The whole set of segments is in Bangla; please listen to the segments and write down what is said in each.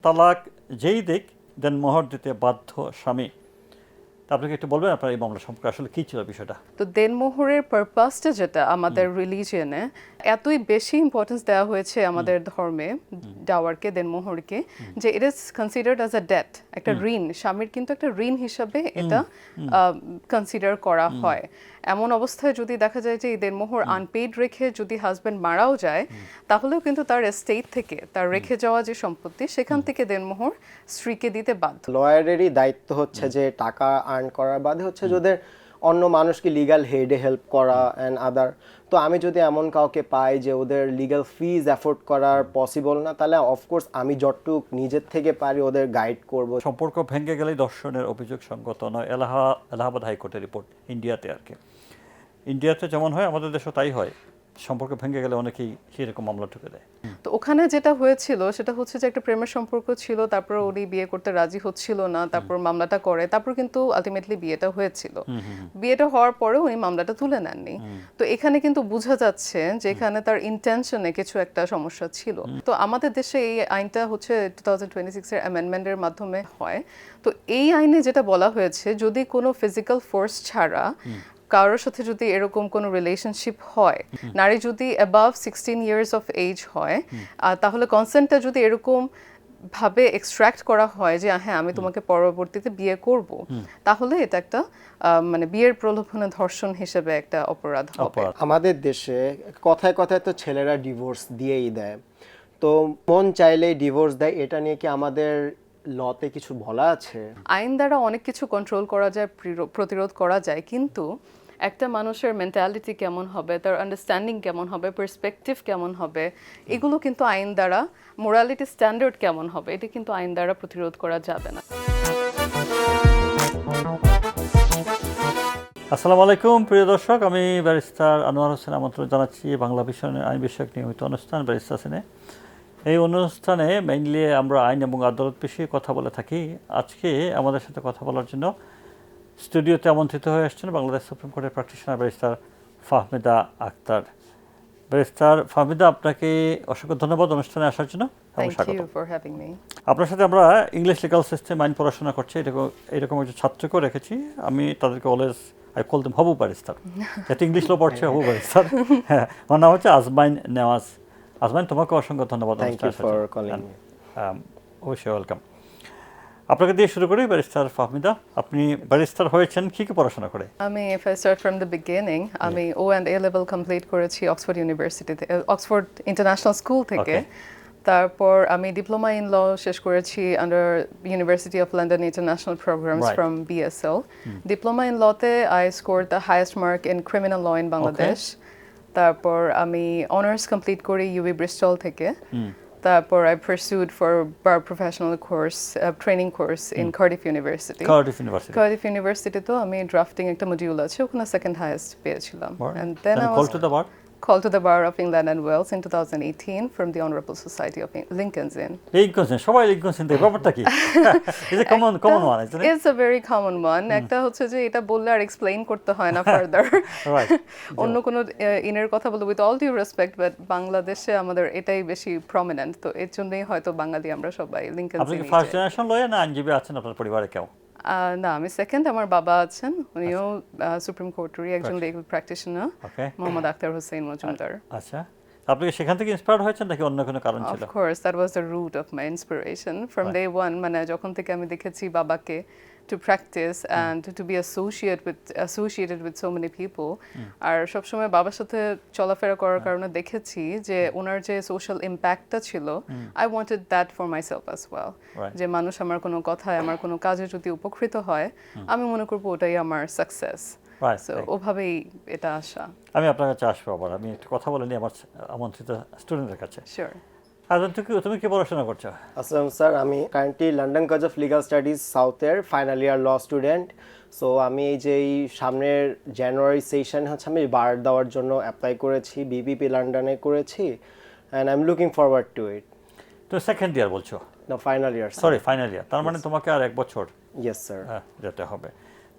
তালাক যেই দিক দেন মোহর দিতে বাধ্য স্বামী। তা আপনি কি একটু বলবেন আপনার এই মামলা সম্পর্কে আসলে কী ছিল বিষয়টা? তো দেনমোহরের পারপাসটা যেটা আমাদের রিলিজিয়নে এতই বেশি ইম্পর্টেন্স দেওয়া হয়েছে আমাদের ধর্মে ডাওয়ারকে দেনমোহরকে যে it is considered as a debt, একটা ঋণ। স্বামীর কিন্তু একটা ঋণ হিসাবে এটা কনসিডার করা হয়। এমন অবস্থায় যদি দেখা যায় যে এই দেনমোহর আনপেইড রেখে যদি হাজব্যান্ড মারাও যায় তাহলেও কিন্তু তার এস্টেট থেকে তার রেখে যাওয়া যে সম্পত্তি সেখান থেকে দেনমোহর স্ত্রীকে দিতে বাধ্য। লয়ারেরই দায়িত্ব হচ্ছে যে টাকা আর্ন করার বাদে হচ্ছে যদি অন্য মানুষকে লিগ্যাল হেডে হেল্প করা অ্যান্ড আদার। তো আমি যদি এমন কাউকে পাই যে ওদের লিগ্যাল ফিজ অ্যাফোর্ড করার পসিবল না, তাহলে অফকোর্স আমি যতটুক নিজের থেকে পারি ওদের গাইড করব। সম্পর্ক ভেঙে গেলেই দর্শনের অভিযোগ সঙ্গত নয়, এলাহাবাদ হাইকোর্টের রিপোর্ট ইন্ডিয়াতে আর কি। ইন্ডিয়াতে যেমন হয় আমাদের দেশেও তাই হয়, সম্পর্ক ভেঙে গেলে অনেকেই সেরকম মামলা ঠুকে দেয়। তো ওখানে যেটা হয়েছিল সেটা হচ্ছে যে একটা প্রেমের সম্পর্ক ছিল, তারপর উনি বিয়ে করতে রাজি হচ্ছিল না, তারপর মামলাটা করে, তারপর কিন্তু আলটিমেটলি বিয়েটা হয়েছিল। বিয়েটা হওয়ার পরেও উনি মামলাটা তুলে নেননি। তো এখানে কিন্তু বোঝা যাচ্ছে যে এখানে তার ইন্টেনশনে কিছু একটা সমস্যা ছিল। তো আমাদের দেশে এই আইনটা হচ্ছে 2026 এর অ্যামেন্ডমেন্টের মাধ্যমে হয়। তো এই আইনে যেটা বলা হয়েছে, যদি কোনো ফিজিক্যাল ফোর্স ছাড়া কারোর সাথে যদি এরকম কোনো রিলেশনশিপ হয়, নারী যদি অ্যাবাভ 16 ইয়ার্স অফ এজ হয়, তাহলে কনসেন্টটা যদি এরকম ভাবে এক্সট্রাক্ট করা হয় যে হ্যাঁ আমি তোমাকে পরবর্তীতে বিয়ে করব, তাহলে এটা একটা মানে বিয়ের প্রলোভনে ধর্ষণ হিসেবে একটা অপরাধ হবে। আমাদের দেশে কথায় কথায় তো ছেলেরা ডিভোর্স দিয়েই দেয়, তো মন চাইলেই ডিভোর্স দেয়। এটা নিয়ে কি আমাদের লতে কিছু বলা আছে? আইন দ্বারা অনেক কিছু কন্ট্রোল করা যায়, প্রতিরোধ করা যায়, কিন্তু একটা মানুষের মেন্টালিটি কেমন হবে, তার আন্ডারস্ট্যান্ডিং কেমন হবে, পার্সপেক্টিভ কেমন হবে, এগুলো কিন্তু আইন দ্বারা, মোরালিটি স্ট্যান্ডার্ড কেমন হবে, এটা কিন্তু আইন দ্বারা প্রতিরোধ করা যাবে না। আসসালামু আলাইকুম প্রিয় দর্শক, আমি ব্যারিস্টার আনোয়ার হোসেন আমন্ত্রণ জানাচ্ছি বাংলা বিষয়ের আইন বিষয়ক নিয়মিত অনুষ্ঠান ব্যারিস্টার সিনে। এই অনুষ্ঠানে মেইনলি আমরা আইন এবং আদালত বিষয়ে কথা বলে থাকি। আজকে আমাদের সাথে কথা বলার জন্য স্টুডিওতে আমন্ত্রিত হয়ে আসছেন বাংলাদেশ সুপ্রিম কোর্টের practitioner barrister Fahmida Akhtar. Barrister Fahmida, আপনাকে অসংখ্য ধন্যবাদ অনুষ্ঠানে আসার জন্য। Thank you for having me. আপনার সাথে আমরা ইংলিশ লিগাল সিস্টেম আইন পড়াশোনা করছি, এরকম একজন ছাত্রকেও রেখেছি। আমি তাদেরকে অলওয়েজ আই কল দেম হবু ব্যারিস্টার, যাতে ইংলিশ ল পড়ছে হবু ব্যারিস্টার। হ্যাঁ, আমার নাম হচ্ছে আজমাইন নেওয়াজ। আজমাইন, তোমাকে অসংখ্য ধন্যবাদ। অবশ্যই ওয়েলকাম। আপনাকে দিয়ে শুরু করি ব্যারিস্টার ফাহমিদা, আপনি ব্যারিস্টার হয়েছেন কি কি পড়াশোনা করে? আমি if I start from the beginning, আমি O and A level complete করেছি অক্সফোর্ড ইউনিভার্সিটিতে, অক্সফোর্ড ইন্টারন্যাশনাল স্কুল থেকে। তারপর আমি ডিপ্লোমা ইন ল শেষ করেছি under University of London International Programmes from BSL. Diploma in লতে I score the highest mark in criminal law in Bangladesh. তারপর আমি অনার্স কমপ্লিট করি ইউবি ব্রিস্টল থেকে। তারপর I pursued for bar professional course, training course in Cardiff University. Cardiff University তো আমি ড্রাফটিং একটা মডিউল আছে, ওখানে সেকেন্ড হাইয়েস্ট পেয়েছিলাম। And then I was called to the bar of England and Wales in 2018 from the Honourable Society of Lincoln's Inn. Lincoln's Inn, সবাই লিংকনস ইন দেয়, ব্যাপারটা কি? It's a common one, isn't it? It's a very common one. একটা হচ্ছে যে এটা বললে আর এক্সপ্লেইন করতে হয় না ফার্দার। অন্য কোনো ইনের কথা বলতে, with all due respect, but বাংলাদেশে আমাদের এটাই বেশি প্রমিনেন্ট, তো এর জন্যই হয়তো বাঙালি আমরা সবাই লিংকনস ইন। আপনি কি ফার্স্ট জেনারেশন লয়ার না আইনজীবী আছেন আপনার পরিবারে কেউ? না, আমি সেকেন্ড। আমার বাবা আছেন, উনিও সুপ্রিম কোর্টেরই একজন লিগ্যাল প্র্যাকটিশনার, মোহাম্মদ আখতার হোসেন মজুমদার। আচ্ছা, আপনি কি সেখান থেকে ইন্সপায়ার্ড হয়েছেন নাকি অন্য কোনো কারণ ছিল? Of course, that was the root of my inspiration from day one. মানে যখন থেকে আমি দেখেছি বাবাকে to practice and to be associated with so many people, আর সবসময় বাবার সাথে চলাফেরা করার কারণে দেখেছি যে ওনার যে সোশ্যাল ইম্প্যাক্টটা ছিল, I wanted that for myself as well. যে মানুষ আমার কোনো কথায়, আমার কোনো কাজে যদি উপকৃত হয়, আমি মনে করবো ওটাই আমার সাকসেস। সো ওভাবেই এটা আসা। আমি আপনার কাছে আসবো আবার, আমি একটু কথা বলে নিই আমার আমন্ত্রিত স্টুডেন্টের কাছে। শিওর। তুমি কি পড়াশোনা করছো? আসসালাম স্যার, আমি currently London College of Legal Studies সাউথের final year law student. So আমি এই যে এই সামনের জানুয়ারি সেশন হচ্ছে আমি বার দেওয়ার জন্য অ্যাপ্লাই করেছি, বিবিপি লন্ডনে করেছি, and I am looking forward to it. তো সেকেন্ড ইয়ার বলছো? না, final year. Sorry, final year. তার মানে তোমাকে আর এক বছর ইয়েস স্যার যেতে হবে।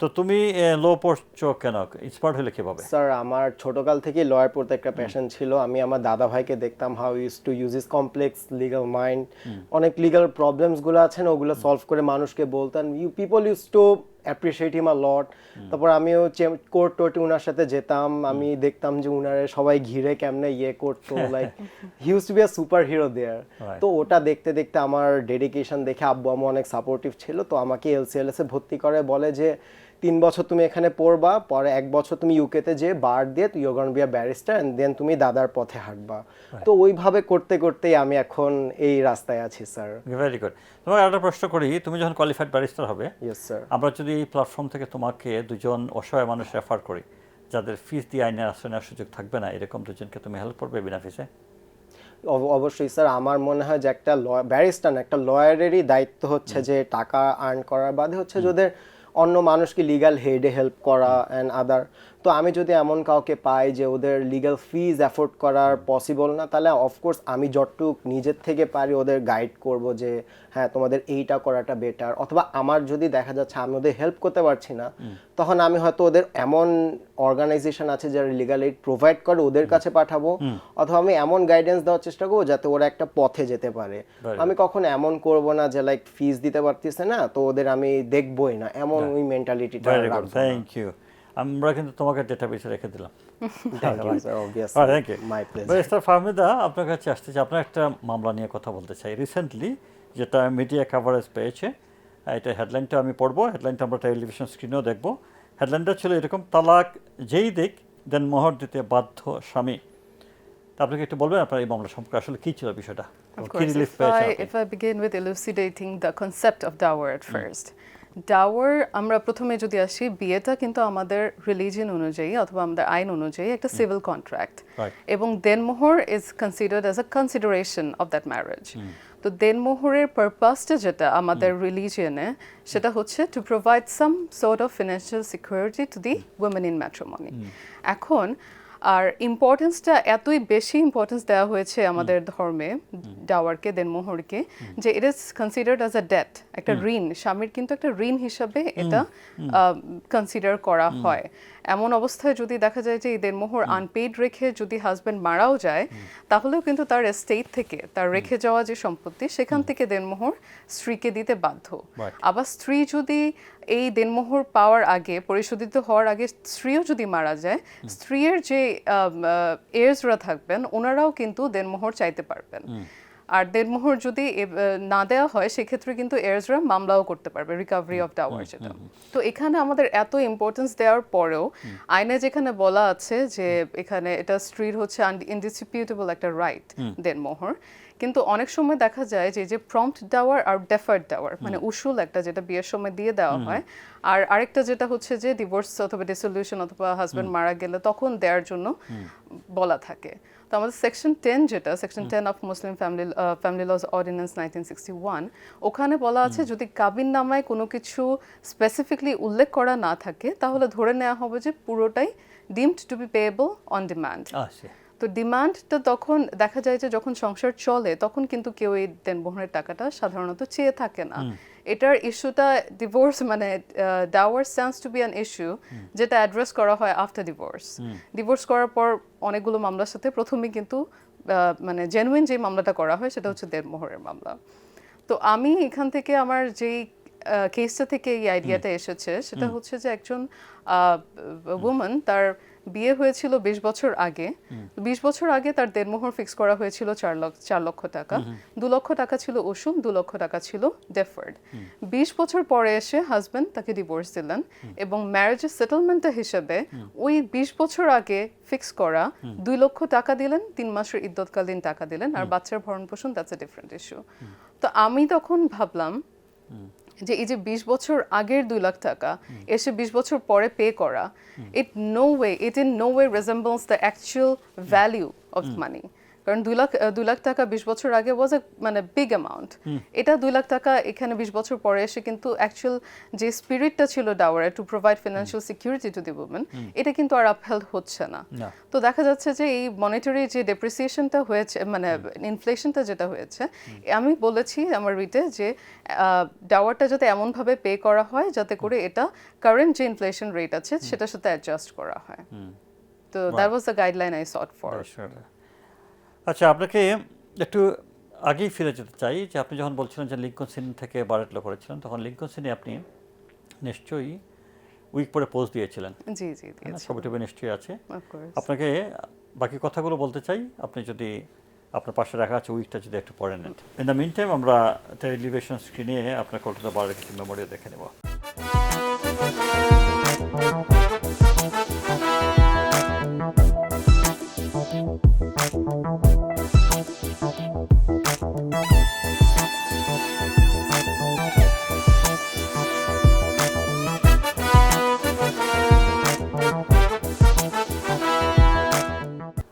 তো তুমি লো পড়ছো কেন, ইন্সপায়ার্ড হলে কিভাবে? স্যার আমার ছোটকাল থেকেই লয়ার পড়তে একটা প্যাশন ছিল। আমি আমার দাদা ভাইকে দেখতাম how use to use his complex legal mind, অনেক লিগ্যাল প্রবলেমস গুলো আছে না ওগুলো সলভ করে মানুষকে বলতেন। People use to appreciate him a lot. তারপর আমিও কোর্ট টোর্টে উনার সাথে যেতাম, আমি দেখতাম যে উনারে সবাই ঘিরে কেমনে ইয়ে করতো, like he use to be a super hero there. তো ওটা দেখতে দেখতে আমার ডেডিকেশন দেখে আব্বু আম্মু অনেক সাপোর্টিভ ছিল, তো আমাকে এলসিএলএস এ ভর্তি করে, বলে যে 3 বছর তুমি এখানে পড়বা, পরে 1 বছর তুমি ইউকেতে যে বার দিয়ে তুই you gonna be a barrister and then তুমি দাদার পথে হাঁটবা। তো ওইভাবে করতে করতেই আমি এখন এই রাস্তায় আছি স্যার। Very good. তোমাকে একটা প্রশ্ন করি, তুমি যখন কোয়ালিফাইড ব্যারিস্টার হবে, ইয়েস স্যার। আমরা যদি এই প্ল্যাটফর্ম থেকে তোমাকে দুজন অসহায় মানুষ রেফার করি যাদের ফিস দিয়ে আইনের আশ্রয় নেওয়ার সুযোগ থাকবে না, এরকম দুজনকে তুমি হেল্প করবে বিনা ফিসে? অবশ্যই স্যার, আমার মনে হয় যে একটা ব্যারিস্টার না, একটা লয়ারেরই দায়িত্ব হচ্ছে যে টাকা আর্ন করার বাদে হচ্ছে যাদের অন্য মানুষকে লিগ্যাল হেডে হেল্প করা অ্যান্ড আদার। তো আমি যদি এমন কাউকে পাই যে ওদের লিগ্যাল ফিজ অ্যাফোর্ড করার পসিবল না, তাহলে অফকোর্স আমি যতটুক নিজের থেকে পারি ওদের গাইড করব যে হ্যাঁ তোমাদের এইটা করাটা বেটার। অথবা আমার যদি দেখা যাচ্ছে আমি ওদের হেল্প করতে পারছি না, তখন আমি হয়তো ওদের এমন অর্গানাইজেশন আছে যারা লিগ্যাল এইড প্রোভাইড করে ওদের কাছে পাঠাবো, অথবা আমি এমন গাইডেন্স দেওয়ার চেষ্টা করবো যাতে ওরা একটা পথে যেতে পারে। আমি কখনো এমন করব না যে লাইক ফিজ দিতে পারতেছে না তো ওদের আমি দেখবই না, এমন ওই মেন্টালিটিটা রাখবো না। Thank you. আমরা কিন্তু তোমাকে ডেটাবেসে রেখে দিলাম। Thank you sir, obviously thank you. My pleasure. Barrister Fahmida, আপনার কাছে আসতে চাই, আপনার একটা মামলা নিয়ে কথা বলতে চাই রিসেন্টলি, যেটা মিডিয়া কভারেজ পেয়েছে। এটা হেডলাইনটা আমি পড়বো, হেডলাইনটা আমরা টেলিভিশন স্ক্রিনেও দেখবো। হেডলাইনটা ছিল এরকম, তালাক যেই দিক দেন মোহর দিতে বাধ্য স্বামী। তা আপনাকে একটু বলবেন আপনার এই মামলা সম্পর্কে আসলে কী ছিল বিষয়টা? Of কি course, রিলিফ পেয়েছেন আপনি? if I begin with elucidating the concept of dower at first. Dower, আমরা প্রথমে যদি আসি, বিয়েটা কিন্তু আমাদের রিলিজিয়ন অনুযায়ী অথবা আমাদের আইন অনুযায়ী একটা সিভিল কন্ট্রাক্ট, Right. এবং দেনমোহর is considered as a consideration of that marriage. তো দেনমোহরের পারপাসটা যেটা আমাদের রিলিজিয়নে, সেটা হচ্ছে to provide some sort of financial security to the women in matrimony. এখন আর ইম্পর্টেন্সটা এতই বেশি ইম্পর্টেন্স দেওয়া হয়েছে আমাদের ধর্মে ডাওয়ারকে, দেনমোহরকে, যে it is considered as a debt, একটা ঋণ, স্বামীর কিন্তু একটা ঋণ হিসাবে এটা কনসিডার করা হয়। এমন অবস্থায় যদি দেখা যায় যে এই দেনমোহর আনপেইড রেখে যদি হাজব্যান্ড মারাও যায়, তাহলেও কিন্তু তার এস্টেট থেকে, তার রেখে যাওয়া যে সম্পত্তি, সেখান থেকে দেনমোহর স্ত্রীকে দিতে বাধ্য। আবার স্ত্রী যদি এই দেনমোহর পাওয়ার আগে, পরিশোধিত হওয়ার আগে স্ত্রীও যদি মারা যায়, স্ত্রীর যে এয়ার্সরা থাকবেন ওনারাও কিন্তু দেনমোহর চাইতে পারবেন। আর দেনমোহর যদি না দেওয়া হয়, সেক্ষেত্রে কিন্তু এয়ার্সরা মামলাও করতে পারবে, রিকভারি অফ ডাওয়ার যেটা। তো এখানে আমাদের এত ইম্পর্টেন্স দেওয়ার পরেও আইনে যেখানে বলা আছে যে এখানে এটা স্ত্রীর হচ্ছে ইনডিসপিউটেবল একটা রাইট দেনমোহর, কিন্তু অনেক সময় দেখা যায় যে প্রম্পট ডাওয়ার আর ডেফার্ড ডাওয়ার, মানে উসুল একটা যেটা বিয়ের সময় দিয়ে দেওয়া হয়, আর আরেকটা যেটা হচ্ছে যে ডিভোর্স অথবা ডিসলিউশন অথবা হাজব্যান্ড মারা গেলে তখন দেওয়ার জন্য বলা থাকে। তো আমাদের সেকশন 10 যেটা, section 10 of Muslim family laws ordinance 1961, ওখানে বলা আছে যদি কাবিন নামায় কোনো কিছু স্পেসিফিকলি উল্লেখ করা না থাকে, তাহলে ধরে নেওয়া হবে যে পুরোটাই deemed to be payable on demand. তো ডিমান্ডটা তখন দেখা যায় যে যখন সংসার চলে, তখন কিন্তু কেউ এই দেনমোহরের টাকাটা সাধারণত চেয়ে থাকে না। এটার ইস্যুটা ডিভোর্স, মানে Dawr stands two be an issue যেটা অ্যাড্রেস করা হয় আফটার ডিভোর্স। ডিভোর্স করার পর অনেকগুলো মামলার সাথে প্রথমে কিন্তু মানে জেনুইন যে মামলাটা করা হয় সেটা হচ্ছে দেনমোহরের মামলা। তো আমি এখান থেকে আমার যেই কেসটা থেকে এই আইডিয়াটা এসেছে, সেটা হচ্ছে যে একজন উমেন, তার বিয়ে হয়েছিল 20 বছর আগে। 20 বছর আগে তার দেনমোহর ফিক্স করা হয়েছিল 4 লক্ষ টাকা। 2 লক্ষ টাকা ছিল উসুল, 2 লক্ষ টাকা ছিল ডেফার্ড। 20 বছর পরে এসে হাজব্যান্ড তাকে ডিভোর্স দিলেন, এবং ম্যারেজের সেটেলমেন্ট হিসেবে ওই 20 বছর আগে ফিক্স করা 2 লক্ষ টাকা দিলেন, 3 মাসের ইদ্যৎকালীন টাকা দিলেন, আর বাচ্চার ভরণ পোষণ, দ্যাটস এ ডিফারেন্ট ইস্যু। তো আমি তখন ভাবলাম যে এই যে 20 বছর আগের 2 লাখ টাকা এসে 20 বছর পরে পে করা, it in no way resembles the actual value of money. কারণ 2 লাখ টাকা 20 বছর আগে ওয়াজ এ মানে বিগ অ্যামাউন্ট। এটা 2 লাখ টাকা এখানে 20 বছর পরে এসে কিন্তু অ্যাকচুয়াল যে স্পিরিটটা ছিল ডাওয়ারে to provide financial security to the women, এটা কিন্তু আর আপহেল্ড হচ্ছে না। তো দেখা যাচ্ছে যে এই মনিটারি যে ডেপ্রিসিয়েশনটা হয়েছে, মানে ইনফ্লেশনটা যেটা হয়েছে, আমি বলেছি আমার রিটে যে ডাওয়ারটা যাতে এমনভাবে পে করা হয় যাতে করে এটা কারেন্ট যে ইনফ্লেশন রেট আছে সেটার সাথে অ্যাডজাস্ট করা হয়। তো that was the guideline I thought for. আচ্ছা, আপনাকে একটু আগেই ফিরে যেতে চাই যে আপনি যখন বলছিলেন যে লিঙ্কন সিন থেকে বারেটলো করেছিলেন, তখন লিঙ্কন সিনে আপনি নিশ্চয়ই উইক পরে পোস্ট দিয়েছিলেন। জি জি দিয়েছি, ছবি টবি নিশ্চয়ই আছে। Of course. আপনাকে বাকি কথাগুলো বলতে চাই, আপনি যদি আপনার পাশে রাখা আছে উইকটা যদি একটু পড়ে নেন। ইন দ্য মিন টাইম আমরা টেলিভিশন স্ক্রিনে আপনার কলকাতা বারের কিছু মেমোরিও দেখে নেব।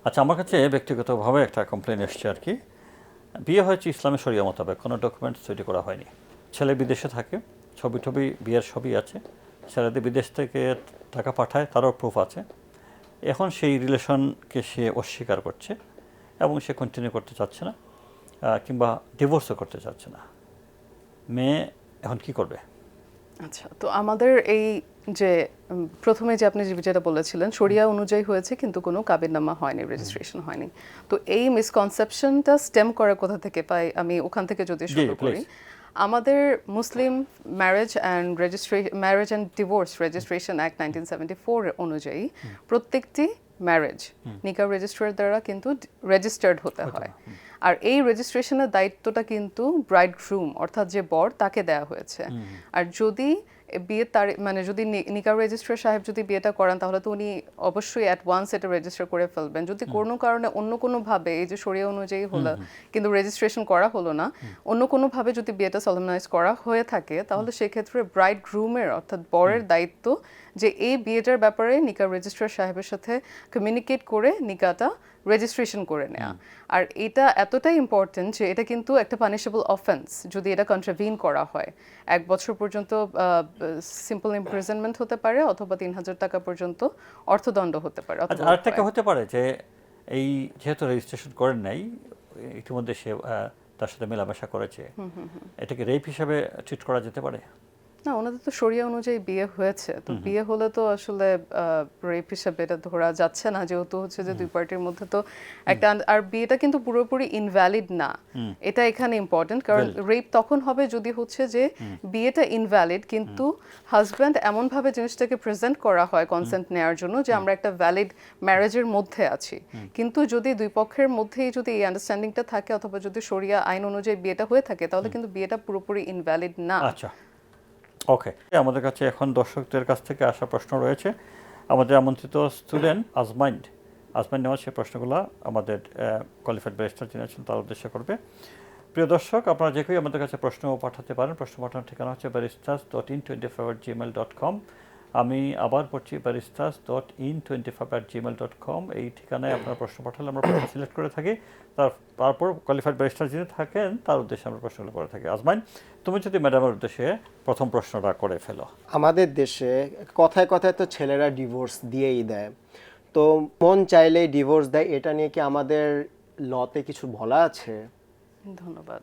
আচ্ছা, আমার কাছে ব্যক্তিগতভাবে একটা কমপ্লেন এসছে আর কি। বিয়ে হয়েছে ইসলামী শরিয়া মোতাবেক, কোনো ডকুমেন্টস তৈরি করা হয়নি। ছেলে বিদেশে থাকে, ছবি টবি বিয়ের ছবি আছে, ছেলেদের বিদেশ থেকে টাকা পাঠায়, তারও প্রুফ আছে। এখন সেই রিলেশনকে সে অস্বীকার করছে এবং সে কন্টিনিউ করতে চাচ্ছে না, কিংবা ডিভোর্সও করতে চাচ্ছে না। মেয়ে এখন কি করবে? আচ্ছা, তো আমাদের এই যে প্রথমে যে আপনি যেটা বলেছিলেন শরিয়া অনুযায়ী হয়েছে কিন্তু কোনো কাবিননামা হয়নি, রেজিস্ট্রেশন হয়নি। তো এই মিসকনসেপশনটা স্টেম করে কোথা থেকে পাই, আমি ওখান থেকে যদি শুরু করি। আমাদের মুসলিম marriage and divorce registration act 1974 অনুযায়ী প্রত্যেকটি ম্যারেজ নিকাহ রেজিস্ট্রার দ্বারা কিন্তু রেজিস্টার্ড হতে হয়। আর এই রেজিস্ট্রেশনের দায়িত্বটা কিন্তু ব্রাইড গ্রুম অর্থাৎ যে বর তাকে দেওয়া হয়েছে। আর যদি বিয়ের তারিখ মানে যদি নিকাহ রেজিস্ট্রার সাহেব যদি বিয়েটা করান তাহলে তো উনি অবশ্যই অ্যাট ওয়ান্স এটা রেজিস্টার করে ফেলবেন। যদি কোনো কারণে অন্য কোনোভাবে এই যে শরিয়া অনুযায়ী হলো কিন্তু রেজিস্ট্রেশন করা হলো না, অন্য কোনোভাবে যদি বিয়েটা সলেমনাইজ করা হয়ে থাকে তাহলে সেক্ষেত্রে ব্রাইড গ্রুমের অর্থাৎ বরের দায়িত্ব যে এই বিয়েটার ব্যাপারে নিকাহ রেজিস্ট্রার সাহেবের সাথে কমিউনিকেট করে নিকাহটা রেজিস্ট্রেশন করে নেওয়া। আর এটা এতটাই ইম্পর্টেন্ট যে এটা কিন্তু একটা পানিশেবল অফেন্স যদি এটা কন্ট্রাভিন করা হয়। 1 বছর পর্যন্ত সিম্পল ইমপ্রিজনমেন্ট হতে পারে অথবা 3,000 টাকা পর্যন্ত অর্থদণ্ড হতে পারে। আরেকটা হতে পারে যে এই যেহেতু রেজিস্ট্রেশন করেন নাই, ইতিমধ্যে সে তার সাথে মেলামেশা করেছে, এটাকে রেপ হিসাবে ট্রিট করা যেতে পারে? না, ওনাদের তো শরিয়া অনুযায়ী বিয়ে হয়েছে, তো বিয়ে হলে তো আসলে রেপ হিসাবে এটা ধরা যাচ্ছে না, যেহেতু হচ্ছে যে দুই পার্টির মধ্যে তো একটা, আর বিয়েটা কিন্তু পুরোপুরি ইনভ্যালিড না, এটা এখানে ইম্পর্টেন্ট। কারণ রেপ তখন হবে যদি হচ্ছে যে বিয়েটা ইনভ্যালিড কিন্তু হাজব্যান্ড এমনভাবে জিনিসটাকে প্রেজেন্ট করা হয় কনসেন্ট নেওয়ার জন্য যে আমরা একটা ভ্যালিড ম্যারেজের মধ্যে আছি। কিন্তু যদি দুই পক্ষের মধ্যেই যদি এই আন্ডারস্ট্যান্ডিংটা থাকে অথবা যদি শরিয়া আইন অনুযায়ী বিয়েটা হয়ে থাকে তাহলে কিন্তু বিয়েটা পুরোপুরি ইনভ্যালিড না। আচ্ছা, ওকে। আমাদের কাছে এখন দর্শকদের কাছ থেকে আসা প্রশ্ন রয়েছে। আমাদের আমন্ত্রিত স্টুডেন্ট আজমাইন নেওয়া সেই প্রশ্নগুলো আমাদের কোয়ালিফাইড ব্যারিস্টার যিনি আছেন তার উদ্দেশ্যে করবে। প্রিয় দর্শক, আপনারা যে কেউ আমাদের কাছে প্রশ্ন পাঠাতে পারেন। প্রশ্ন পাঠানোর ঠিকানা হচ্ছে barristers.in25@gmail.com। আমি আবার পড়ছি barristers.in25@gmail.com। এই ঠিকানায় আপনারা প্রশ্ন পাঠালে আমরা প্রশ্ন সিলেক্ট করে থাকি, তারপর কোয়ালিফাইড ব্যারিস্টার যিনি থাকেন তার উদ্দেশ্যে আমরা প্রশ্নগুলো করে থাকি। আজমাইন, তুমি যদি ম্যাডামের উদ্দেশ্যে প্রথম প্রশ্নটা করে ফেলো। আমাদের দেশে কথায় কথায় তো ছেলেরা ডিভোর্স দিয়েই দেয়, তো মন চাইলেই ডিভোর্স দেয়, এটা নিয়ে কি আমাদের লতে কিছু বলা আছে? ধন্যবাদ।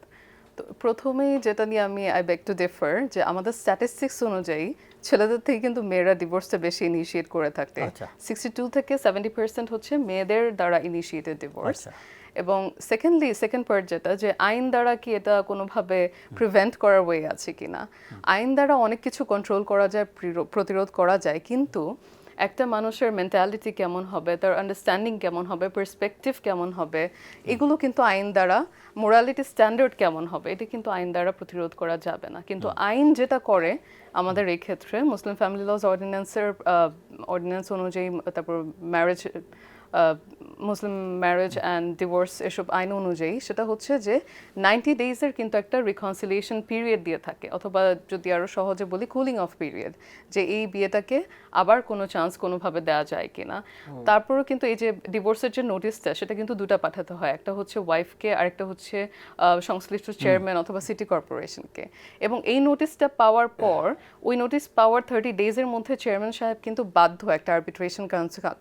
তো প্রথমেই যেটা নিয়ে আমি আই বেগ টু ডিফার যে আমাদের স্ট্যাটিস্টিক্স অনুযায়ী ছেলেদের থেকে কিন্তু মেয়েরা ডিভোর্সটা বেশি ইনিশিয়েট করে থাকতে। 62 থেকে 70% হচ্ছে মেয়েদের দ্বারা ইনিশিয়েটেড ডিভোর্স। এবং সেকেন্ড পার্ট যেটা যে আইন দ্বারা কি এটা কোনোভাবে প্রিভেন্ট করার ওয়ে আছে কিনা, আইন দ্বারা অনেক কিছু কন্ট্রোল করা যায়, প্রতিরোধ করা যায়, কিন্তু একটা মানুষের মেন্টালিটি কেমন হবে, তার আন্ডারস্ট্যান্ডিং কেমন হবে, পার্সপেক্টিভ কেমন হবে, এগুলো কিন্তু আইন দ্বারা, মোরালিটি স্ট্যান্ডার্ড কেমন হবে, এটা কিন্তু আইন দ্বারা প্রতিরোধ করা যাবে না। কিন্তু আইন যেটা করে আমাদের এই ক্ষেত্রে মুসলিম ফ্যামিলি লজ অর্ডিন্যান্স অনুযায়ী, তারপর marriage Muslim marriage and divorce এসব আইন অনুযায়ী, সেটা হচ্ছে যে 90 ডেজের কিন্তু একটা রিকনসিলিয়েশন পিরিয়ড দিয়ে থাকে, অথবা যদি আরও সহজে বলি কুলিং অফ পিরিয়ড, যে এই বিয়েটাকে আবার কোনো চান্স কোনোভাবে দেওয়া যায় কিনা। তারপরেও কিন্তু এই যে ডিভোর্সের যে নোটিশটা, সেটা কিন্তু দুটো পাঠাতে হয়, একটা হচ্ছে ওয়াইফকে আর একটা হচ্ছে সংশ্লিষ্ট চেয়ারম্যান অথবা সিটি কর্পোরেশনকে। এবং এই নোটিশটা পাওয়ার পর, ওই নোটিশ পাওয়ার 30 ডেজের মধ্যে চেয়ারম্যান সাহেব কিন্তু বাধ্য একটা আরবিট্রেশন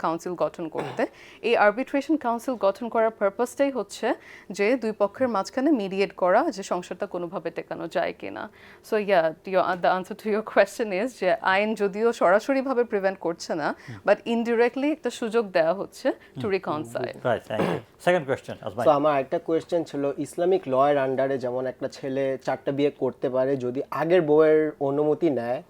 কাউন্সিল গঠন করতে। এই আরবিট্রেশন কাউন্সিল গঠন করার পারপাসটাই হচ্ছে যে দুই পক্ষের মাঝখানে মিডিয়েট করা, যে সংসারটা কোনোভাবে টেকানো যায় কিনা। So the answer to your question is যে আইন যদিও সরাসরিভাবে প্রিভেন্ট করছে না, বাট ইনডিরেক্টলি একটা সুযোগ দেওয়া হচ্ছে to reconcile. Right, thank you. Second question Azmai. তো আমার একটা কোয়েশ্চেন ছিল, ইসলামিক লয়ের আন্ডারে যেমন একটা ছেলে 4টা বিয়ে করতে পারে যদি আগের বউয়ের অনুমতি নেয়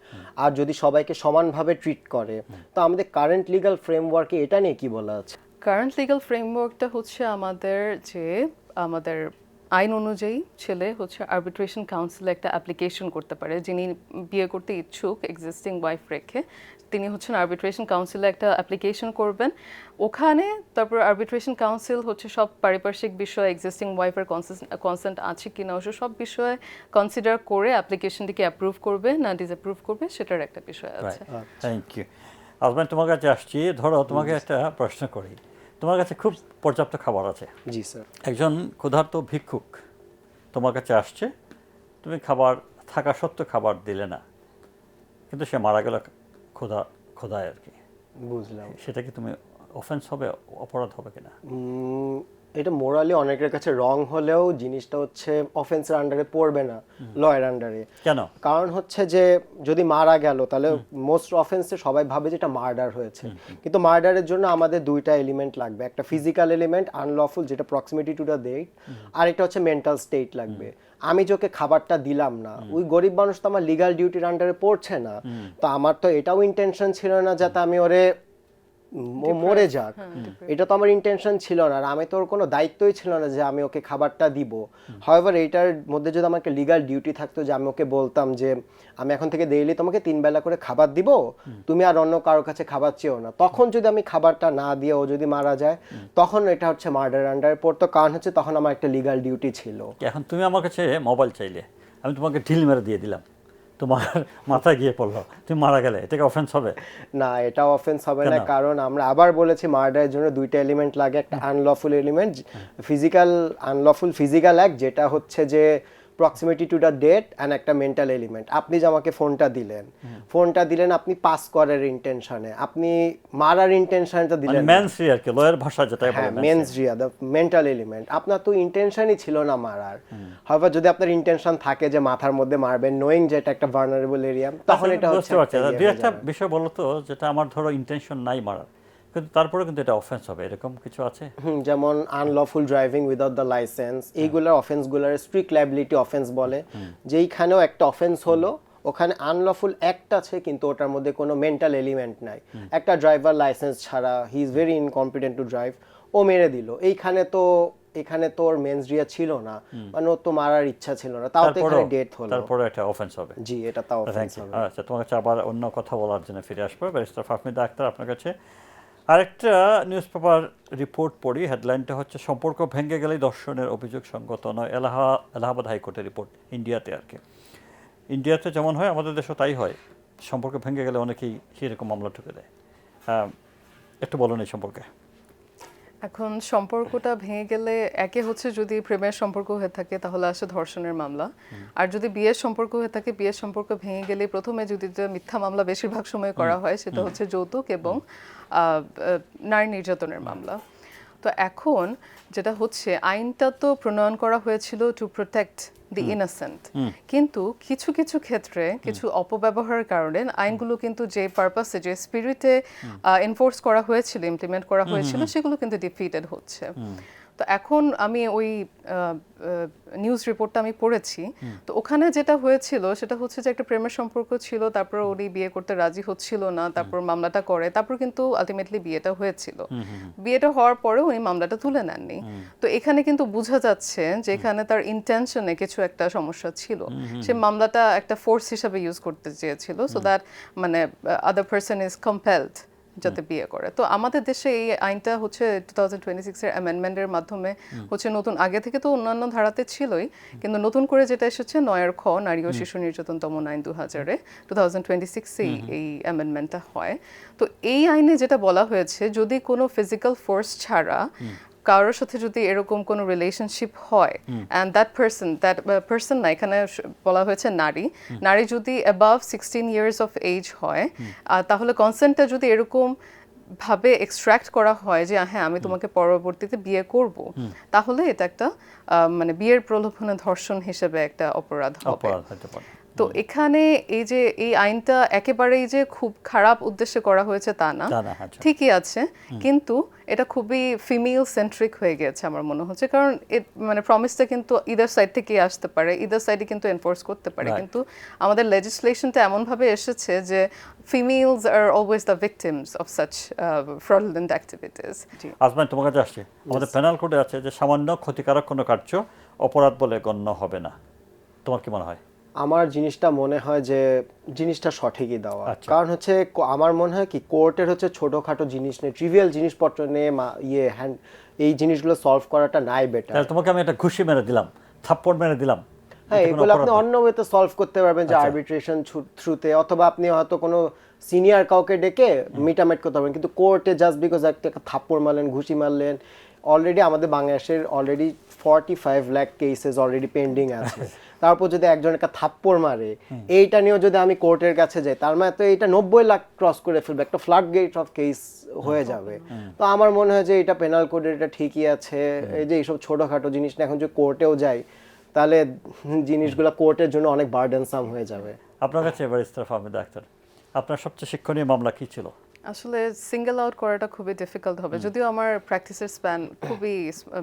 আর যদি সবাইকে সমানভাবে ট্রিট করে, তো আমাদের কারেন্ট লিগ্যাল ফ্রেমওয়ার্কে এটা নিয়ে কি বলা আছে? কারেন্ট লিগ্যাল ফ্রেমওয়ার্কটা হচ্ছে আমাদের আইন অনুযায়ী ছেলে হচ্ছে আরবিট্রেশন কাউন্সিলে একটা অ্যাপ্লিকেশন করতে পারে। যিনি বিয়ে করতে ইচ্ছুক এক্সিস্টিং ওয়াইফ রেখে, তিনি হচ্ছেন আরবিট্রেশন কাউন্সিলে একটা অ্যাপ্লিকেশন করবেন। ওখানে তারপর আরবিট্রেশন কাউন্সিল হচ্ছে সব পারিপার্শ্বিক বিষয়, এক্সিস্টিং ওয়াইফের কনসেন্ট আছে কিনা, ওসব সব বিষয়ে কনসিডার করে অ্যাপ্লিকেশনটিকে অ্যাপ্রুভ করবে না ডিসঅ্যাপ্রুভ করবে, সেটার একটা বিষয় আছে। Thank you. আজমাই, তোমার কাছে আসছি। ধরো তোমাকে একটা প্রশ্ন করি, তোমার কাছে খুব পর্যাপ্ত খাবার আছে। জি স্যার। একজন ক্ষুধার্ত ভিক্ষুক তোমার কাছে আসছে, তুমি খাবার থাকা সত্ত্বেও খাবার দিলে না, কিন্তু সে মারা গেল ক্ষুধায় আর কি। বুঝলাম। সেটা কি তুমি অফেন্স হবে, অপরাধ হবে কিনা? এটা মোরালি অনেকের কাছে রং হলেও জিনিসটা হচ্ছে অফেন্সের আন্ডারে পড়বে না, লয়ের আন্ডারে। কেন? কারণ হচ্ছে যে যদি মারা গেল তাহলে মোস্ট অফেন্সে সবাই ভাবে যে এটা মার্ডার হয়েছে, কিন্তু মার্ডারের জন্য আমাদের দুইটা এলিমেন্ট লাগবে, একটা ফিজিক্যাল এলিমেন্ট আনলফুল যেটা প্রক্সিমিটি টু দ্য ডেট, আর একটা হচ্ছে মেন্টাল স্টেট লাগবে। আমি যোকে খাবারটা দিলাম না, ওই গরিব মানুষ তো আমার লিগ্যাল ডিউটির আন্ডারে পড়ছে না, তো আমার তো এটাও ইন্টেনশন ছিল না যাতে আমি ওরে মরে যাক, এটা তো আমার ইন্টেনশন ছিল না, আর আমি তো ওর কোনো দায়িত্বই ছিল না যে আমি ওকে খাবারটা দিব। হাউএভার এইটার মধ্যে যদি আমাকে লিগ্যাল ডিউটি থাকতো যে আমি ওকে বলতাম যে আমি এখন থেকে ডেইলি তোমাকে 3 বেলা করে খাবার দিব, তুমি আর অন্য কারোর কাছে খাবার চেও না, তখন যদি আমি খাবারটা না দিয়ে ও যদি মারা যায়, তখন এটা হচ্ছে মার্ডার আন্ডারে পড়তো, কারণ হচ্ছে তখন আমার একটা লিগ্যাল ডিউটি ছিল। এখন তুমি আমার কাছে মোবাইল চাইলে, আমি তোমাকে ঢিল মেরে দিয়ে দিলাম, তোমার মাথায় গিয়ে পড়লো, তুমি মারা গেলে, এটা কি অফেন্স হবে? না, এটা অফেন্স হবে না, কারণ আমরা আবার বলেছি মার্ডারের জন্য দুইটা এলিমেন্ট লাগে, একটা unlawful element, unlawful physical act যেটা হচ্ছে যে proximity to the debt, and একটা মেন্টাল এলিমেন্ট। আপনি যে আমাকে ফোনটা দিলেন আপনি পাস করার ইন্টেনশনে, আপনি মারার ইন্টেনশনটা দিলেন, মেন্স আর কি, লয়ের ভাষা যেটা বলে mens rea, the mental element. আপনার তো ইন্টেনশনই ছিল না মারার। হাউএভার যদি আপনার ইন্টেনশন থাকে যে মাথার মধ্যে মারবেন, নোয়িং যে এটা একটা ভালনারেবল এরিয়া, তখন এটা হচ্ছে দুই একটা বিষয় বলো তো, যেটা আমার ধরো ইন্টেনশন নাই মারার, কিন্তু তারপরে কিন্তু এটা অফেন্স হবে, এরকম কিছু আছে? যেমন unlawful driving without the licence, এইগুলোর অফেন্সগুলোর স্ট্রিক্ট লায়াবিলিটি অফেন্স বলে, যেইখানেও একটা অফেন্স হলো ওখানে আনলফুল অ্যাক্ট আছে কিন্তু ওটার মধ্যে কোনো মেন্টাল এলিমেন্ট নাই। একটা ড্রাইভার লাইসেন্স ছাড়া, he is very incompetent to drive, ও মেরে দিল, এখানে তো ওর মেন্স রিয়া ছিল না, মানে ওর তো মারার ইচ্ছা ছিল না, তাও তো এখানে ডেথ হলো, তারপরে এটা অফেন্স হবে। জি, এটা তাও অফেন্স হবে। আচ্ছা, তোমার কাছে আবার অন্য কথা বলার জন্য ফিরে আসবো। ব্যারিস্টার ফাহমিদা আক্তার, আপনার কাছে আরেকটা নিউজ পেপার রিপোর্ট পড়ি, হেডলাইনটা হচ্ছে সম্পর্ক ভেঙে গেলেই দর্শনের অভিযোগ সঙ্গত নয়, এলাহাবাদ হাইকোর্টের রিপোর্ট। ইন্ডিয়াতে আর কি, ইন্ডিয়াতে যেমন হয় আমাদের দেশেও তাই হয়, সম্পর্ক ভেঙে গেলে অনেকেই সেরকম মামলা ঠুকে দেয়। একটু বলুন এই সম্পর্কে। এখন সম্পর্কটা ভেঙে গেলে, একে হচ্ছে যদি প্রেমের সম্পর্ক হয়ে থাকে তাহলে আসে ধর্ষণের মামলা, আর যদি বিয়ের সম্পর্ক হয়ে থাকে, বিয়ের সম্পর্ক ভেঙে গেলে প্রথমে যদি মিথ্যা মামলা বেশিরভাগ সময় করা হয়, সেটা হচ্ছে যৌতুক এবং নারী নির্যাতনের মামলা। তো এখন যেটা হচ্ছে, আইনটা তো প্রণয়ন করা হয়েছিল টু প্রোটেক্ট দি ইনোসেন্ট, কিন্তু কিছু কিছু ক্ষেত্রে কিছু অপব্যবহারের কারণে আইনগুলো কিন্তু যে পারপাসে, যে স্পিরিটে এনফোর্স করা হয়েছিল, ইমপ্লিমেন্ট করা হয়েছিল, সেগুলো কিন্তু ডিফিটেড হচ্ছে। তো এখন আমি ওই নিউজ রিপোর্টটা আমি পড়েছি, তো ওখানে যেটা হয়েছিল সেটা হচ্ছে যে একটা প্রেমের সম্পর্ক ছিল, তারপর উনি বিয়ে করতে রাজি হচ্ছিল না, তারপর মামলাটা করে, তারপর কিন্তু আলটিমেটলি বিয়েটা হয়েছিল। বিয়েটা হওয়ার পরে উনি মামলাটা তুলে নেননি। তো এখানে কিন্তু বোঝা যাচ্ছে যে এখানে তার ইন্টেনশনে কিছু একটা সমস্যা ছিল, সে মামলাটা একটা ফোর্স হিসাবে ইউজ করতে চেয়েছিল, সো দ্যাট মানে আদার পারসন ইজ কম্পেলড যাতে বিয়ে করে। তো আমাদের দেশে এই আইনটা হচ্ছে 2026 এর অ্যামেন্ডমেন্টের মাধ্যমে হচ্ছে নতুন, আগে থেকে তো অন্যান্য ধারাতে ছিলই, কিন্তু নতুন করে যেটা এসেছে 9 খ নারী ও শিশু নির্যাতন দমন আইন 2026 এই অ্যামেন্ডমেন্টটা হয়। তো এই আইনে যেটা বলা হয়েছে, যদি কোনো ফিজিক্যাল ফোর্স ছাড়া কারোর সাথে যদি এরকম কোনো রিলেশনশিপ হয়, অ্যান্ড দ্যাট পার্সন না, এখানে বলা হয়েছে নারী যদি অ্যাবাভ 16 ইয়ার্স অফ এজ হয়, তাহলে কনসেন্টটা যদি এরকম ভাবে এক্সট্রাক্ট করা হয় যে হ্যাঁ আমি তোমাকে পরবর্তীতে বিয়ে করব, তাহলে এটা একটা মানে বিয়ের প্রলোভনে ধর্ষণ হিসেবে একটা অপরাধ হবে। তো এখানে এই যে এই আইনটা একেবারেই যে খুব খারাপ উদ্দেশ্যে করা হয়েছে তা না, ঠিকই আছে, কিন্তু এটা খুবই ফিমেল সেন্ট্রিক হয়ে গেছে আমার মনে হচ্ছে, কারণ মানে প্রমিসটা কিন্তু ইদার সাইড থেকে আসতে পারে, ইদার সাইডে কিন্তু এনফোর্স করতে পারে, কিন্তু আমাদের লেজিসলেশনটা এমনভাবে এসেছে যে females are always the victims of such fraudulent activities. Ajman, তোমার কাছে আসছে, আমাদের পেনাল কোডে আছে যে সামান্য ক্ষতিকারক কোনো কার্য অপরাধ বলে গণ্য হবে না। তোমার কি মনে হয়? আমার জিনিসটা মনে হয় যে জিনিসটা সঠিকই দেওয়া, কারণ হচ্ছে আমার মনে হয় কি কোর্টের হচ্ছে ছোটখাটো জিনিস নিয়ে, ট্রিভিয়াল জিনিসপত্র নিয়ে এই জিনিসগুলো সলভ করাটা নাই বেটার। তোমাকে আমি একটা ঘুষি মেরে দিলাম, থাপ্পড় মেরে দিলাম, হ্যাঁ এগুলো আপনি অন্য ওয়েতে সলভ করতে পারবেন, যে আরবিট্রেশন থ্রুতে, অথবা আপনি হয়তো কোনো সিনিয়র কাউকে ডেকে মিটামেট করতে পারবেন, কিন্তু কোর্টে জাস্ট বিকজ একটা থাপ্পড় মারলেন, ঘুষি মারলেন, অলরেডি আমাদের বাংলাদেশের already 45 lakh cases already pending আছে, তারপর যদি একজন একটা থাপ্পড় মারে, এইটা নিয়েও যদি আমি কোর্টের কাছে যাই, তার মানে তো এইটা 90 লাখ ক্রস করে ফেলবে, একটা ফ্লাড গেট অফ কেস হয়ে যাবে। তো আমার মনে হয় যে এটা পেনাল কোডের এটা ঠিকই আছে, এই যে এইসব ছোটখাটো জিনিস না, এখন যদি কোর্টেও যাই তাহলে জিনিসগুলো কোর্টের জন্য অনেক বার্ডেনসাম হয়ে যাবে। আপনার কাছে ব্যারিস্টার ফাহমিদা আক্তার, আপনার সবচেয়ে শিক্ষণীয় মামলা কি ছিল? আসলে সিঙ্গেল আউট করাটা খুবই ডিফিকাল্ট হবে, যদিও আমার প্র্যাকটিসের স্প্যান খুবই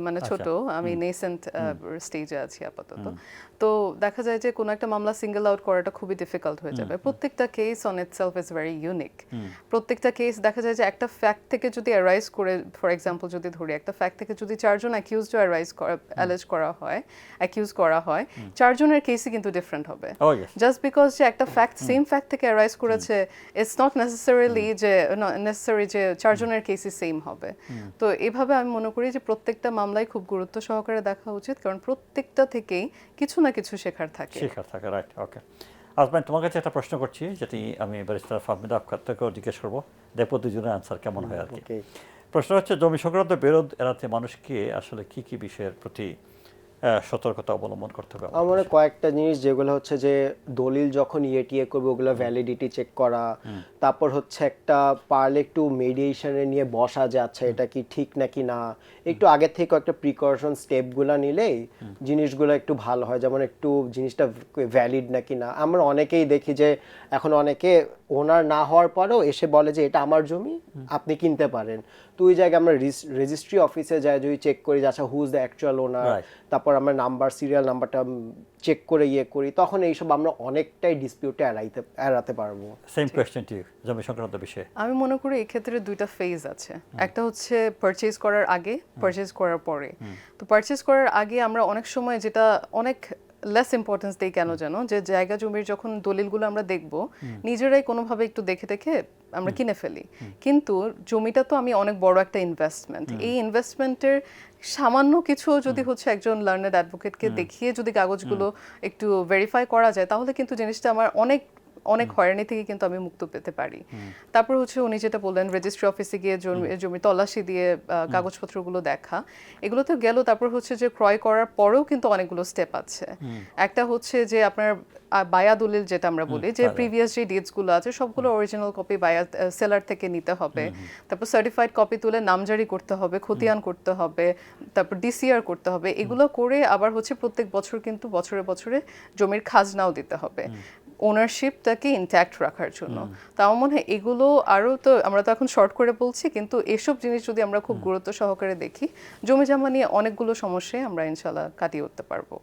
মানে ছোট, আমি নেসেন্ট স্টেজে আছি আপাতত। তো দেখা যায় যে কোনো একটা মামলা সিঙ্গেল আউট করাটা খুবই ডিফিকাল্ট হয়ে যাবে। প্রত্যেকটা case on itself is very unique. প্রত্যেকটা কেস দেখা যায় যে একটা ফ্যাক্ট থেকে যদি অ্যারাইজ করে, ফর এক্সাম্পল যদি ধরি, একটা ফ্যাক্ট থেকে যদি 4 জন অ্যাকিউজড অ্যালেজ করা হয়, অ্যাকিউজ করা হয়, 4 জনের কেসই কিন্তু ডিফারেন্ট হবে। জাস্ট বিকজ যে একটা ফ্যাক্ট সেম ফ্যাক্ট থেকে অ্যারাইজ করেছে, ইটস নট নেসেসারিলি যে 4 জনের কেসই সেম হবে। তো এভাবে আমি মনে করি যে প্রত্যেকটা মামলায় খুব গুরুত্ব সহকারে দেখা উচিত, কারণ প্রত্যেকটা থেকেই কিছু না কিছু শেখার থাকে। রাইট, ওকে। আজমান, তোমার কাছে একটা প্রশ্ন করছি, যেটি আমি ব্যারিস্টার ফাহমিদা আক্তার থেকেও জিজ্ঞেস করবো, দেখবো দুজনের আনসার কেমন হয় আর কি। প্রশ্ন হচ্ছে, জমি সংক্রান্ত বিরোধ এড়াতে মানুষকে আসলে কি কি বিষয়ের প্রতি সতর্কতা অবলম্বন করতে হবে? আমার কয়েকটা জিনিস, যেগুলো হচ্ছে যে দলিল যখন ইয়েটিএ করবে ওগুলো ভ্যালিডিটি চেক করা, তারপর হচ্ছে একটা পারলে একটু মেডিয়েশনে নিয়ে বসা, যে আচ্ছা এটা কি ঠিক নাকি না, একটু আগে থেকে একটা প্রিকশন স্টেপগুলো নিলেই জিনিসগুলো একটু ভালো হয়, যেমন একটু জিনিসটা ভ্যালিড নাকি না। আমরা অনেকেই দেখি যে এখন অনেকে ওনার না হওয়ার পরেও এসে বলে যে এটা আমার জমি, আপনি কিনতে পারেন। তো ওই জায়গায় আমরা রেজিস্ট্রি অফিসে যাই, যদি চেক করি যে আচ্ছা হু ইজ দ্য অ্যাকচুয়াল ওনার, তারপর আমরা নাম্বার, সিরিয়াল নাম্বারটা চেক করে করি, তখন এইসব আমরা অনেকটাই ডিসপিউটে এড়াতে পারবো। সেম কোয়েশ্চেন টু ইউ, জমি সংক্রান্ত বিষয়ে। আমি মনে করি এই ক্ষেত্রে দুইটা ফেজ আছে, একটা হচ্ছে পারচেজ করার আগে, পারচেজ করার পরে। তো পারচেজ করার আগে আমরা অনেক সময় যেটা অনেক লেস ইম্পর্টেন্স দেই কেন জানো, যে জায়গা জমির যখন দলিলগুলো আমরা দেখব, নিজেরাই কোনোভাবে একটু দেখে দেখে আমরা কিনে ফেলি, কিন্তু জমিটা তো আমি অনেক বড় একটা ইনভেস্টমেন্ট, এই ইনভেস্টমেন্টের সামান্য কিছু যদি হচ্ছে একজন লার্নার অ্যাডভোকেটকে দেখিয়ে যদি কাগজগুলো একটু ভেরিফাই করা যায়, তাহলে কিন্তু জিনিসটা আমার অনেক হয়রানি থেকে কিন্তু আমি মুক্ত পেতে পারি। তারপর হচ্ছে উনি যেটা বললেন, রেজিস্ট্রি অফিসে গিয়ে জমি তল্লাশি দিয়ে কাগজপত্রগুলো দেখা, এগুলো তো গেল। তারপর হচ্ছে যে ক্রয় করার পরেও কিন্তু অনেকগুলো স্টেপ আছে। একটা হচ্ছে যে আপনার বায়া দলিল, যেটা আমরা বলি, যে প্রিভিয়াস যে ডিডসগুলো আছে সবগুলো অরিজিনাল কপি বায়া সেলার থেকে নিতে হবে, তারপর সার্টিফাইড কপি তুলে নামজারি করতে হবে, খতিয়ান করতে হবে, তারপর ডিসিআর করতে হবে। এগুলো করে আবার হচ্ছে প্রত্যেক বছর কিন্তু বছরে বছরে জমির খাজনাও দিতে হবে ওনারশিপটাকে ইনট্যাক্ট রাখার জন্য। তো আমার মনে হয় এগুলো আরও, তো আমরা তো এখন শর্ট করে বলছি, কিন্তু এসব জিনিস যদি আমরা খুব গুরুত্ব সহকারে দেখি, জমি জমা নিয়ে অনেকগুলো সমস্যায় আমরা ইনশাল্লাহ কাটিয়ে উঠতে পারবো।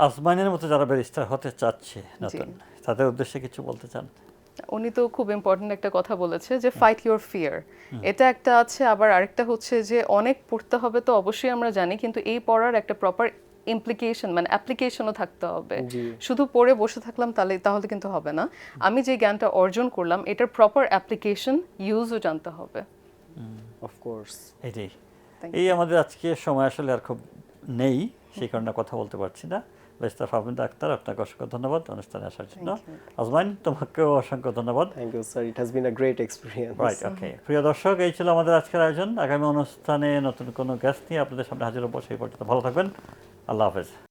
আসমানের মতো যারা ব্যারিস্টার হতে চাচ্ছে নতুন, তাদের উদ্দেশ্যে কিছু বলতে চান? উনি তো খুব ইম্পর্টেন্ট একটা কথা বলেছে, যে ফাইট ইউর ফিয়ার, এটা একটা আছে। আবার আরেকটা হচ্ছে যে অনেক পড়তে হবে, তো অবশ্যই আমরা জানি, কিন্তু এই পড়ার একটা প্রপার ইমপ্লিকেশন মানে অ্যাপ্লিকেশনও থাকতে হবে। জি। শুধু পড়ে বসে থাকলাম তাহলে কিন্তু হবে না। আমি যে জ্ঞানটা অর্জন করলাম এটার প্রপার অ্যাপ্লিকেশন ইউজও জানতে হবে। Of course. এটাই Thank এই আমাদের আজকে সময় আসলে আর খুব নেই, সেই কারণে কথা বলতে পারছি না। ব্যারিস্টার ফাহমিদা আক্তার, আপনাকে অসংখ্য ধন্যবাদ অনুষ্ঠানে আসার জন্য। আজমাইন, তোমাকেও অসংখ্য ধন্যবাদ। Thank you sir, it has been a great experience. Right, okay. প্রিয় দর্শক, এই ছিল আমাদের আজকের আয়োজন। আগামী অনুষ্ঠানে নতুন কোনো গেস্ট নিয়ে আপনাদের সামনে হাজির হবো। সেই পর্যন্ত ভালো থাকবেন। আল্লাহ হাফেজ।